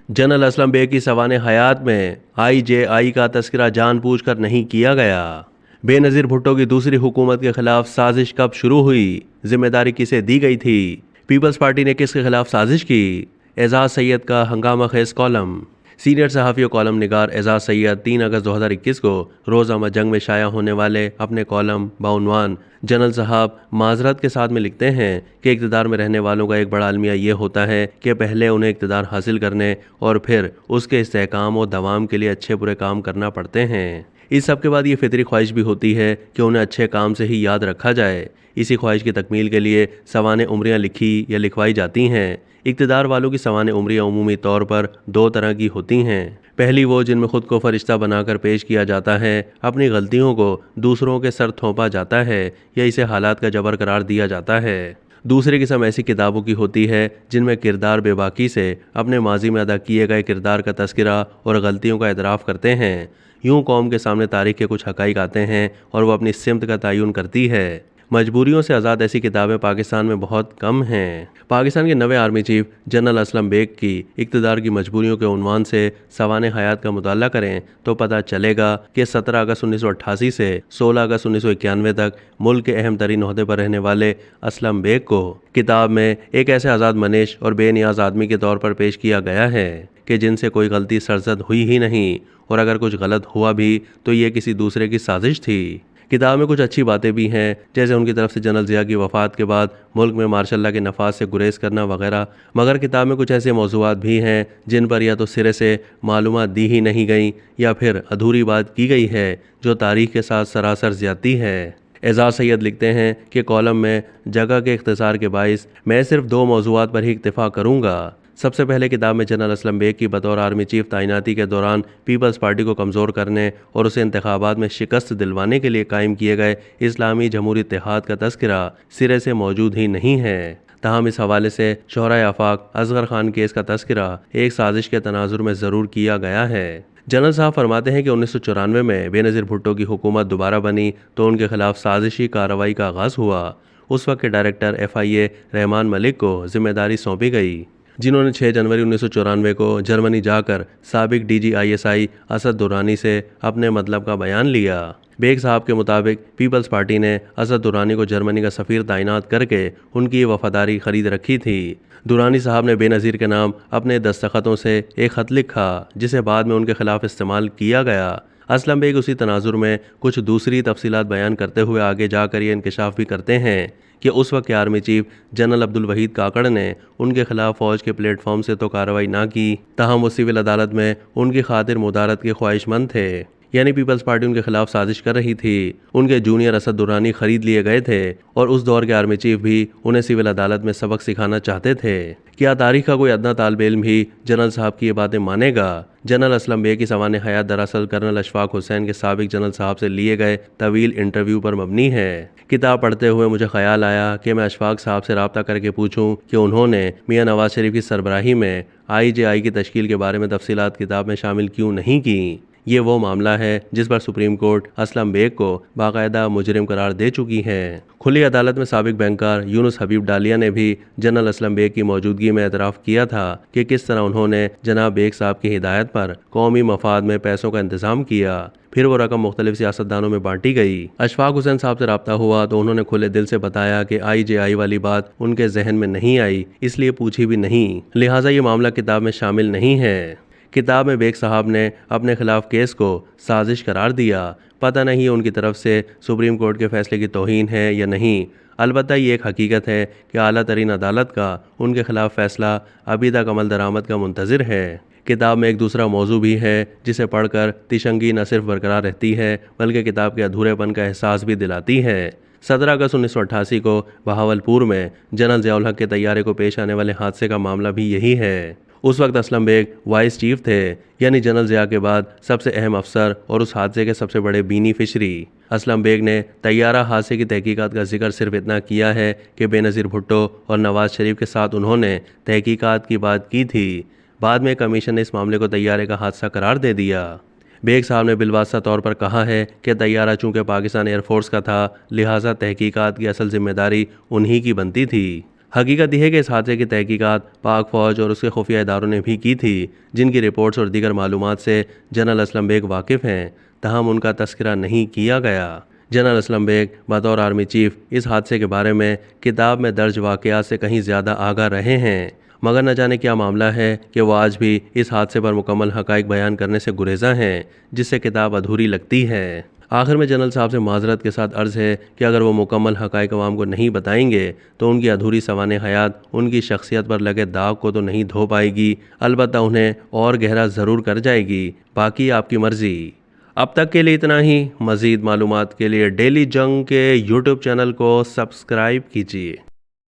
General Aslam Baig की सवाने हयात में IJI का तस्करा जानबूझकर नहीं किया गया। बेनज़ीर भुट्टो की दूसरी हुकूमत के खिलाफ साजिश कब शुरू हुई? जिम्मेदारी किसे दी गई थी? पीपल्स पार्टी ने किसके खिलाफ साजिश की? एजाज सैयद का हंगामा खेज कॉलम। सीनियर सहाफ़ी और कॉलम निगार एजाज सैयद 3 अगस्त 2021 को रोज़ामा जंग में शाया होने वाले अपने कॉलम बाउनवान जनरल साहब माजरत के साथ में लिखते हैं कि इक़्तिदार में रहने वालों का एक बड़ा अलमिया ये होता है कि पहले उन्हें इक़्तिदार हासिल करने और फिर उसके इस्तेहकाम और दवाम के लिए अच्छे बुरे काम करना पड़ते हैं। इस सब के बाद ये फितरी ख्वाहिश भी होती है कि उन्हें अच्छे काम से ही याद रखा जाए। इसी ख्वाहिश की तकमील के लिए सवाने उम्रियाँ लिखी या लिखवाई जाती हैं। इक़्तिदार वालों की सवाने उम्रियाँ उमूमी तौर पर 2 तरह की होती हैं। पहली वो जिनमें खुद को फरिश्ता बनाकर पेश किया जाता है, अपनी गलतियों को दूसरों के सर थोपा जाता है या इसे हालात का जबर करार दिया जाता है। दूसरी किस्म ऐसी किताबों की होती है जिनमें किरदार बेबाकी से अपने माजी में अदा किए गए किरदार का तस्करा और गलतियों का एतराफ़ करते हैं। यूं कौम के सामने तारीख़ के कुछ हक़ाइक़ आते हैं और वह अपनी सिमत का तयन करती है। मजबूरियों से आज़ाद ऐसी किताबें पाकिस्तान में बहुत कम हैं। पाकिस्तान के नवे army chief general Aslam Baig की इक़्तिदार की मजबूरियों के उन्वान से सवाने हयात का मुताला करें तो पता चलेगा कि 17 अगस्त 1988 से 16 अगस्त 1991 तक मुल्क के अहम तरीन ओहदे पर रहने वाले असलम बेग को किताब में एक ऐसे आज़ाद मनेश और बेनियाज आदमी के तौर पर पेश किया गया है कि जिनसे कोई गलती सरजद हुई ही नहीं, और अगर कुछ गलत हुआ भी तो ये किसी दूसरे की साजिश थी। किताब में कुछ अच्छी बातें भी हैं, जैसे उनकी तरफ से जनरल ज़िया की वफ़ात के बाद मुल्क में मार्शल लॉ के नफाज से गुरेज करना वगैरह। मगर किताब में कुछ ऐसे मौज़ूआत भी हैं जिन पर या तो सिरे से मालूमात दी ही नहीं गई या फिर अधूरी बात की गई है, जो तारीख़ के साथ सरासर ज़्यादती है। एजाज सैयद लिखते हैं कि कॉलम में जगह के इख्तिसार के बाइस मैं सिर्फ 2 मौज़ूआत पर ही इक्तिफ़ा करूँगा। सबसे पहले किताब में जनरल असलम बेग की बतौर आर्मी चीफ तैनाती के दौरान पीपल्स पार्टी को कमज़ोर करने और उसे इंतखाबात में शिकस्त दिलवाने के लिए कायम किए गए इस्लामी जमहूरी इत्तेहाद का तस्करा सिरे से मौजूद ही नहीं है। ताहम इस हवाले से शोहराए आफाक असगर खान केस का तस्करा एक साजिश के तनाजुर में ज़रूर किया गया है। जनरल साहब फरमाते हैं कि 1994 में बेनज़ीर भुट्टो की हुकूमत दोबारा बनी तो उनके खिलाफ साजिशी कार्रवाई का आगाज़ हुआ। उस वक्त के डायरेक्टर FIA रहमान मलिक को जिम्मेदारी सौंपी गई, जिन्होंने 6 जनवरी 1994 को जर्मनी जाकर साबिक DG ISI असद दुरानी से अपने मतलब का बयान लिया। बेग साहब के मुताबिक पीपल्स पार्टी ने असद दुरानी को जर्मनी का सफ़ीर तैनात करके उनकी वफादारी खरीद रखी थी। दुरानी साहब ने बेनज़ीर के नाम अपने दस्तखतों से एक ख़त लिखा जिसे बाद में उनके खिलाफ इस्तेमाल किया गया। असलम बेग उसी तनाजुर में कुछ दूसरी तफसीलात बयान करते हुए आगे जाकर ये इंकशाफ भी करते हैं कि उस वक्त के army chief general Abdul Waheed Kakar ने उनके खिलाफ फ़ौज के प्लेटफॉर्म से तो कार्रवाई ना की, ताहम वो सिविल अदालत में उनकी खातिर मुदारत के ख्वाहिशमंद थे। यानी पीपल्स पार्टी उनके खिलाफ साजिश कर रही थी। उनके जूनियर असद दुरानी खरीद लिए गए थे और उस दौर के आर्मी चीफ भी उन्हें सिविल अदालत में सबक सिखाना चाहते थे। क्या तारीख का कोई अदना तालिब इल्म भी जनरल साहब की ये बातें मानेगा? जनरल असलम बेग की सवाने हयात दरअसल कर्नल अशफाक हुसैन के साबिक जनरल साहब से लिए गए तवील इंटरव्यू पर मबनी है। किताब पढ़ते हुए मुझे ख्याल आया कि मैं अशफाक साहब से रब्ता करके पूछूं कि उन्होंने मियाँ नवाज शरीफ की सरबराही में IJI की तश्कील के बारे में तफसीलात किताब में शामिल क्यों नहीं की। ये वो मामला है जिस पर सुप्रीम कोर्ट असलम बेग को बाकायदा मुजरिम करार दे चुकी है। खुली अदालत में साबिक बैंकर यूनुस हबीब डालिया ने भी जनरल असलम बेग की मौजूदगी में एतराफ़ किया था कि किस तरह उन्होंने जनाब बेग साहब की हिदायत पर कौमी मफाद में पैसों का इंतज़ाम किया, फिर वो रकम मुख्तलिफ सियासतदानों में बांटी गई। अशफाक हुसैन साहब से रब्ता हुआ तो उन्होंने खुले दिल से बताया कि IJI वाली बात उनके जहन में नहीं आई, इसलिए पूछी भी नहीं, लिहाजा ये मामला किताब में शामिल नहीं है। किताब में बेग साहब ने अपने खिलाफ केस को साजिश करार दिया। पता नहीं उनकी तरफ से सुप्रीम कोर्ट के फैसले की तौहीन है या नहीं। अलबत्ता ये एक हकीकत है कि आला तरीन अदालत का उनके खिलाफ फैसला अभी तक अमल दरामद का मुंतज़िर है। किताब में एक दूसरा मौजू भी है जिसे पढ़कर तिशंगी न सिर्फ बरकरार रहती है बल्कि किताब के अधूरेपन का एहसास भी दिलाती है। 17 अगस्त 1988 को बहावलपुर में जनरल ज़ियाउल हक के तैयारे को पेश आने वाले हादसे का मामला भी यही है। उस वक्त असलम बेग वाइस चीफ थे, यानी जनरल ज़िया के बाद सबसे अहम अफसर और उस हादसे के सबसे बड़े बेनिफिशरी। असलम बेग ने तैयारा हादसे की तहकीकात का जिक्र सिर्फ इतना किया है कि बेनज़ीर भुट्टो और नवाज शरीफ के साथ उन्होंने तहकीकात की बात की थी। बाद में कमीशन ने इस मामले को तैयारे का हादसा करार दे दिया। बेग साहब ने बिलवास्ता तौर पर कहा है कि तैयारा चूँकि पाकिस्तान एयरफोर्स का था, लिहाजा तहकीकात की असल जिम्मेदारी उन्हीं की बनती थी। हकीकत यह है कि इस हादसे की तहकीकात पाक फ़ौज और उसके खुफिया इदारों ने भी की थी, जिनकी रिपोर्ट्स और दीगर मालूमात से जनरल असलम बेग वाकिफ़ हैं, तहम उनका तस्करा नहीं किया गया। जनरल असलम बेग बतौर आर्मी चीफ इस हादसे के बारे में किताब में दर्ज वाक़यात से कहीं ज़्यादा आगाह रहे हैं, मगर न जाने क्या मामला है कि वो आज भी इस हादसे पर मुकम्मल हक़ाइक़ बयान करने से गुरेज़ा हैं, जिससे किताब अधूरी लगती है। आखिर में जनरल साहब से माजरत के साथ अर्ज़ है कि अगर वो मुकम्मल हक़ाइक़ अवाम को नहीं बताएंगे तो उनकी अधूरी सवाने हयात उनकी शख्सियत पर लगे दाग को तो नहीं धो पाएगी, अलबत्ता उन्हें और गहरा ज़रूर कर जाएगी। बाकी आपकी मर्ज़ी। अब तक के लिए इतना ही। मज़ीद मालूमात के लिए डेली जंग के यूट्यूब चैनल को सब्सक्राइब कीजिए।